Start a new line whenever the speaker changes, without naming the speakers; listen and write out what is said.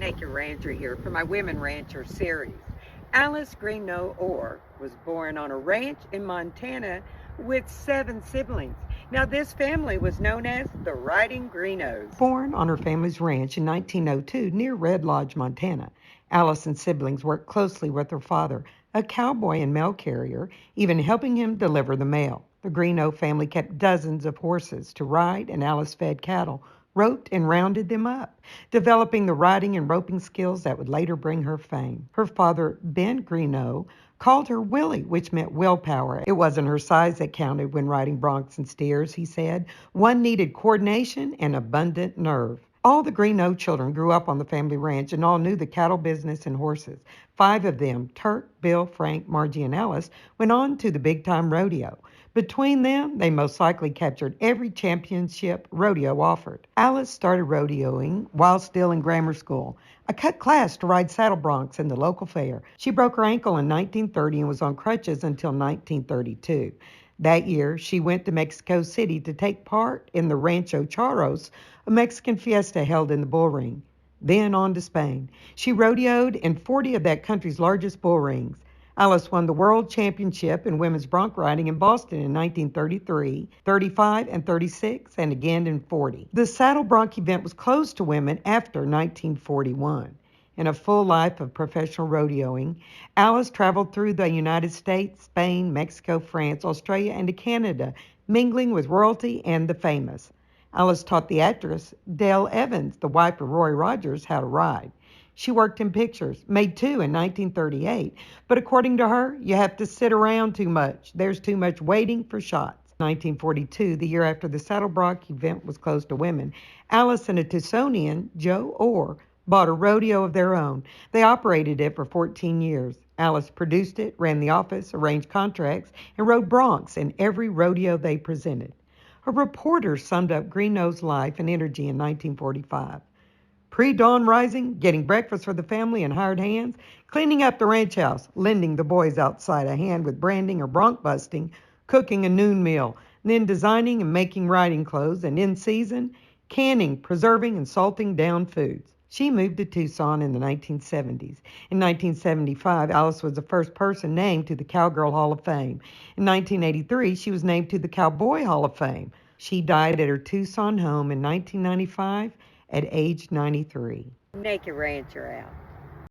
Naked Rancher here for my Women Rancher series. Alice Greenough Orr was born on a ranch in Montana with 7 siblings. Now this family was known as the Riding Greenoughs. Born on her family's ranch in 1902 near Red Lodge, Montana, Alice and siblings worked closely with her father, a cowboy and mail carrier, even helping him deliver the mail. The Greenough family kept dozens of horses to ride, and Alice fed cattle, roped and rounded them up, developing the riding and roping skills that would later bring her fame. Her father, Ben Greenough, called her Willie, which meant willpower. It wasn't her size that counted when riding broncs and steers, he said. One needed coordination and abundant nerve. All the Greenough children grew up on the family ranch and all knew the cattle business and horses. 5 of them, Turk, Bill, Frank, Margie, and Alice, went on to the big-time rodeo. Between them, they most likely captured every championship rodeo offered. Alice started rodeoing while still in grammar school. I cut class to ride saddle broncs in the local fair. She broke her ankle in 1930 and was on crutches until 1932. That year, she went to Mexico City to take part in the Rancho Charros, a Mexican fiesta held in the bull ring. Then on to Spain. She rodeoed in 40 of that country's largest bull rings. Alice won the World Championship in women's bronc riding in Boston in 1933, 35, and 36, and again in 40. The saddle bronc event was closed to women after 1941. In a full life of professional rodeoing, Alice traveled through the United States, Spain, Mexico, France, Australia, and to Canada, mingling with royalty and the famous. Alice taught the actress Dale Evans, the wife of Roy Rogers, how to ride. She worked in pictures, made 2 in 1938, but according to her, you have to sit around too much. There's too much waiting for shots. 1942, the year after the saddle bronc event was closed to women, Alice and a Tucsonian, Joe Orr, bought a rodeo of their own. They operated it for 14 years. Alice produced it, ran the office, arranged contracts, and rode broncs in every rodeo they presented. A reporter summed up Greenough's life and energy in 1945. Pre-dawn rising, getting breakfast for the family and hired hands, cleaning up the ranch house, lending the boys outside a hand with branding or bronc busting, cooking a noon meal, then designing and making riding clothes, and in season, canning, preserving, and salting down foods. She moved to Tucson in the 1970s. In 1975, Alice was the first person named to the Cowgirl Hall of Fame. In 1983, she was named to the Cowboy Hall of Fame. She died at her Tucson home in 1995 at age 93. Naked Rancher out.